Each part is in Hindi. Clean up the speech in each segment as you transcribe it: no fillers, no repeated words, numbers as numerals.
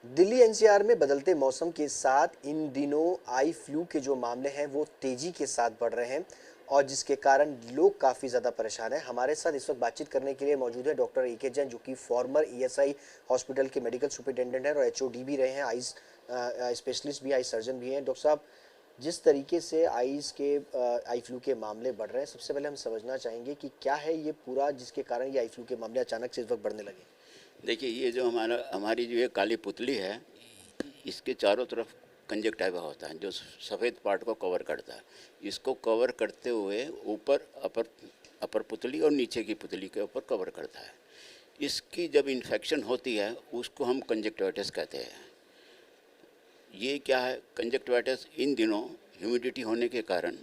दिल्ली एनसीआर में बदलते मौसम के साथ इन दिनों आई फ्लू के जो मामले हैं वो तेजी के साथ बढ़ रहे हैं और जिसके कारण लोग काफ़ी ज़्यादा परेशान हैं। हमारे साथ इस वक्त बातचीत करने के लिए मौजूद है डॉक्टर ए के जैन, जो कि फॉर्मर ईएसआई हॉस्पिटल के मेडिकल सुपरिटेंडेंट हैं और एचओडी भी रहे हैं, आइज स्पेशलिस्ट भी, आई सर्जन भी हैं। डॉक्टर साहब, जिस तरीके से आई फ्लू के मामले बढ़ रहे हैं, सबसे पहले हम समझना चाहेंगे कि क्या है ये पूरा जिसके कारण ये आई फ्लू के मामले अचानक से इस वक्त बढ़ने लगे। देखिए, ये जो हमारी जो ये काली पुतली है, इसके चारों तरफ कंजक्टिवा होता है जो सफ़ेद पार्ट को कवर करता है। इसको कवर करते हुए ऊपर अपर अपर पुतली और नीचे की पुतली के ऊपर कवर करता है। इसकी जब इन्फेक्शन होती है उसको हम कंजक्टिवाइटिस कहते हैं। ये क्या है, कंजक्टिवाइटिस इन दिनों ह्यूमिडिटी होने के कारण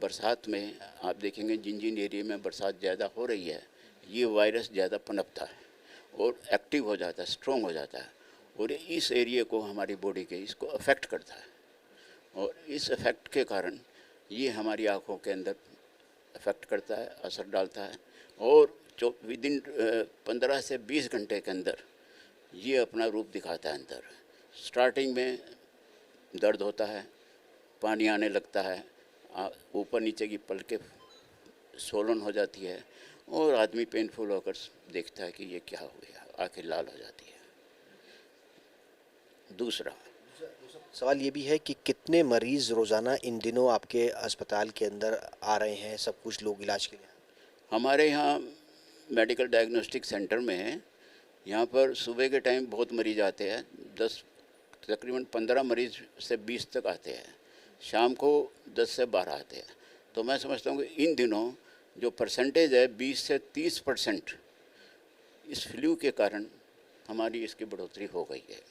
बरसात में आप देखेंगे जिन जिन एरिया में बरसात ज़्यादा हो रही है, ये वायरस ज़्यादा पनपता है और एक्टिव हो जाता है, स्ट्रॉन्ग हो जाता है और इस एरिया को हमारी बॉडी के इसको अफेक्ट करता है। और इस अफेक्ट के कारण ये हमारी आँखों के अंदर अफेक्ट करता है, असर डालता है और जो विदिन 15 से 20 घंटे के अंदर ये अपना रूप दिखाता है। अंदर स्टार्टिंग में दर्द होता है, पानी आने लगता है, ऊपर नीचे की पलकें सोलन हो जाती है और आदमी पेनफुल होकर देखता है कि ये क्या हो गया, आंखें लाल हो जाती है। दूसरा सवाल ये भी है कि कितने मरीज रोजाना इन दिनों आपके अस्पताल के अंदर आ रहे हैं, सब कुछ लोग इलाज के लिए? हमारे यहाँ मेडिकल डायग्नोस्टिक सेंटर में है। यहाँ पर सुबह के टाइम बहुत मरीज आते हैं, 10 तकरीबन 15 मरीज से 20 तक आते हैं। शाम को 10 से 12 आते हैं। तो मैं समझता हूँ कि इन दिनों जो परसेंटेज है 20 से 30% इस फ्लू के कारण हमारी इसकी बढ़ोतरी हो गई है।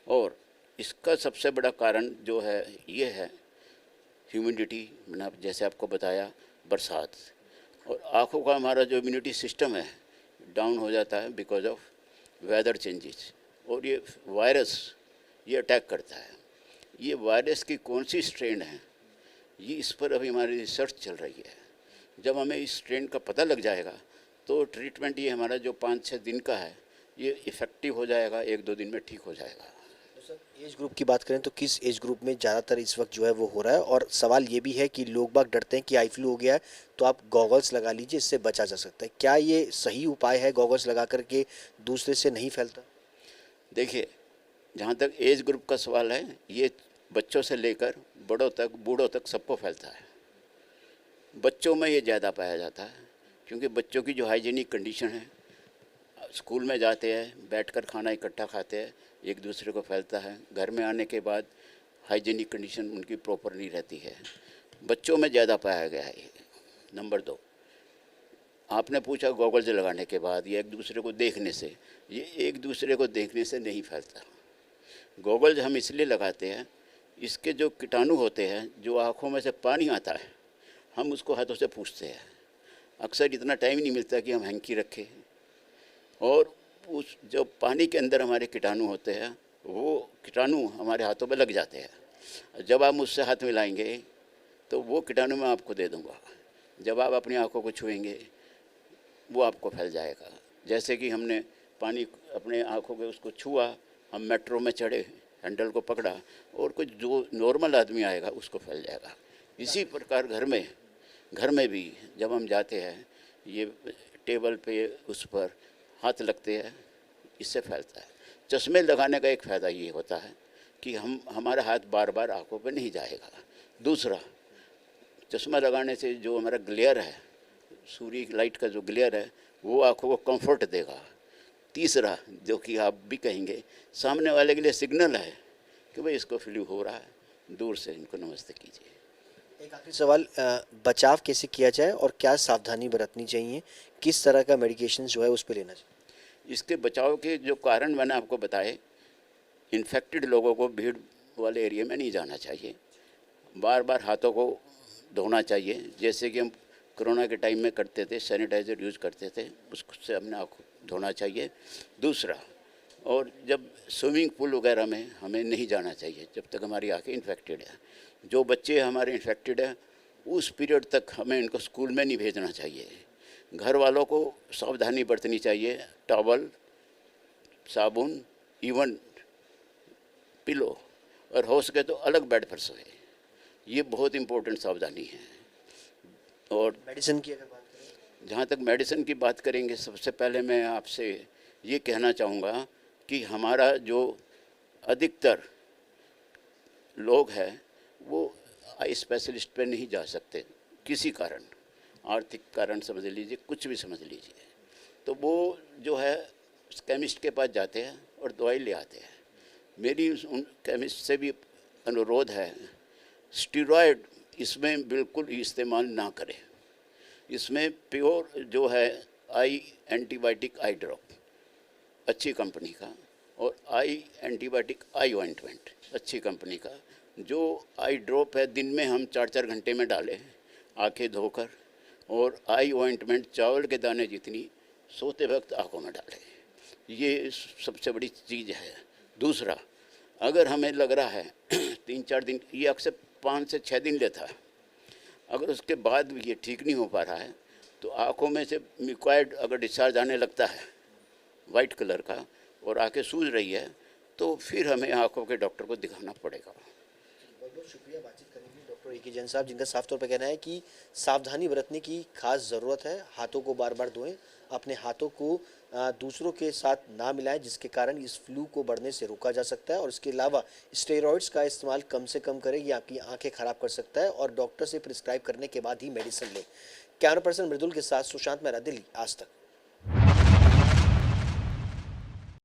और इसका सबसे बड़ा कारण जो है ये है ह्यूमिडिटी, मैंने जैसे आपको बताया, बरसात। और आँखों का हमारा जो इम्यूनिटी सिस्टम है डाउन हो जाता है बिकॉज ऑफ वेदर चेंजेस। और ये वायरस ये अटैक करता है। ये वायरस की कौन सी स्ट्रेन है, ये इस पर अभी हमारी रिसर्च चल रही है। जब हमें इस स्ट्रेन का पता लग जाएगा तो ट्रीटमेंट ये हमारा जो 5-6 दिन का है ये इफ़ेक्टिव हो जाएगा, 1-2 दिन में ठीक हो जाएगा। तो सर, एज ग्रुप की बात करें तो किस एज ग्रुप में ज़्यादातर इस वक्त जो है वो हो रहा है? और सवाल ये भी है कि लोग बाग डरते हैं कि आई फ्लू हो गया है तो आप गॉगल्स लगा लीजिए, इससे बचा जा सकता है। क्या ये सही उपाय है, गॉगल्स लगा करके दूसरे से नहीं फैलता? देखिए, जहाँ तक एज ग्रुप का सवाल है, ये बच्चों से लेकर बड़ों तक, बूढ़ों तक सबको फैलता है। बच्चों में ये ज़्यादा पाया जाता है क्योंकि बच्चों की जो हाइजीनिक कंडीशन है, स्कूल में जाते हैं, बैठकर खाना इकट्ठा खाते हैं, एक दूसरे को फैलता है। घर में आने के बाद हाइजीनिक कंडीशन उनकी प्रॉपर नहीं रहती है, बच्चों में ज़्यादा पाया गया है। नंबर 2, आपने पूछा गॉगल्स लगाने के बाद या एक दूसरे को देखने से, ये एक दूसरे को देखने से नहीं फैलता। गॉगल्स हम इसलिए लगाते हैं, इसके जो कीटाणु होते हैं, जो आँखों में से पानी आता है, हम उसको हाथों से पूछते हैं। अक्सर इतना टाइम नहीं मिलता कि हम हैंकी रखें और उस जो पानी के अंदर हमारे कीटाणु होते हैं वो कीटाणु हमारे हाथों पे लग जाते हैं। जब आप मुझसे हाथ मिलाएंगे तो वो कीटाणु मैं आपको दे दूंगा। जब आप अपनी आंखों को छुएंगे वो आपको फैल जाएगा। जैसे कि हमने पानी अपने आंखों के उसको छुआ, हम मेट्रो में चढ़े, हैंडल को पकड़ा और कुछ जो नॉर्मल आदमी आएगा उसको फैल जाएगा। इसी प्रकार घर में भी जब हम जाते हैं, ये टेबल पे उस पर हाथ लगते हैं, इससे फैलता है। चश्मे लगाने का एक फ़ायदा ये होता है कि हमारा हाथ बार बार आंखों पे नहीं जाएगा। दूसरा, चश्मा लगाने से जो हमारा ग्लेयर है, सूर्य की लाइट का जो ग्लेयर है, वो आंखों को कंफर्ट देगा। तीसरा, जो कि आप भी कहेंगे, सामने वाले के लिए सिग्नल है कि भाई इसको फ्लू हो रहा है, दूर से इनको नमस्ते कीजिए। एक आखिरी सवाल, बचाव कैसे किया जाए और क्या सावधानी बरतनी चाहिए, किस तरह का मेडिकेशन जो है उस पर लेना चाहिए? इसके बचाव के जो कारण मैंने आपको बताए, इन्फेक्टेड लोगों को भीड़ वाले एरिया में नहीं जाना चाहिए, बार बार हाथों को धोना चाहिए, जैसे कि हम कोरोना के टाइम में करते थे, सैनिटाइज़र यूज़ करते थे, उससे हमने आँख धोना चाहिए। दूसरा, और जब स्विमिंग पूल वगैरह में हमें नहीं जाना चाहिए जब तक हमारी आँखें इन्फेक्टेड है। जो बच्चे हमारे इन्फेक्टेड हैं उस पीरियड तक हमें इनको स्कूल में नहीं भेजना चाहिए। घर वालों को सावधानी बरतनी चाहिए, टॉवल, साबुन, इवन पिलो, और हो सके तो अलग बेड पर सोए। ये बहुत इम्पोर्टेंट सावधानी है। और मेडिसिन की अगर बात करें, जहाँ तक मेडिसिन की बात करेंगे, सबसे पहले मैं आपसे ये कहना चाहूँगा कि हमारा जो अधिकतर लोग हैं वो आई स्पेशलिस्ट पे नहीं जा सकते किसी कारण, आर्थिक कारण समझ लीजिए, कुछ भी समझ लीजिए, तो वो जो है केमिस्ट के पास जाते हैं और दवाई ले आते हैं। मेरी उन केमिस्ट से भी अनुरोध है, स्टीरॉयड इसमें बिल्कुल इस्तेमाल ना करें। इसमें प्योर जो है आई एंटीबायोटिक आई ड्रॉप अच्छी कंपनी का, और आई एंटीबायोटिक आई ऑइंटमेंट अच्छी कंपनी का, जो आई ड्रॉप है दिन में हम 4-4 घंटे में डालें आंखें धोकर, और आई ऑइंटमेंट चावल के दाने जितनी सोते वक्त आंखों में डालें। ये सबसे बड़ी चीज़ है। दूसरा, अगर हमें लग रहा है 3-4 दिन, ये अक्सर 5 से 6 दिन लेता है, अगर उसके बाद भी ये ठीक नहीं हो पा रहा है तो आँखों में से म्यूकॉइड अगर डिस्चार्ज आने लगता है वाइट कलर का और आंखें सूज रही है, तो फिर हमें आँखों के डॉक्टर को दिखाना पड़ेगा। बहुत बहुत शुक्रिया बातचीत करने के लिए डॉक्टर ए.के. जैन साहब, जिनका साफ तौर पर कहना है कि सावधानी बरतने की खास ज़रूरत है। हाथों को बार बार धोएं, अपने हाथों को दूसरों के साथ ना मिलाएं, जिसके कारण इस फ्लू को बढ़ने से रोका जा सकता है। और इसके अलावा स्टेरॉइड्स का इस्तेमाल कम से कम करें, ये आपकी आंखें खराब कर सकता है, और डॉक्टर से प्रिस्क्राइब करने के बाद ही मेडिसिन लें। कैमरा पर्सन मृदुल के साथ सुशांत मेहरा, दिल्ली, आज तक।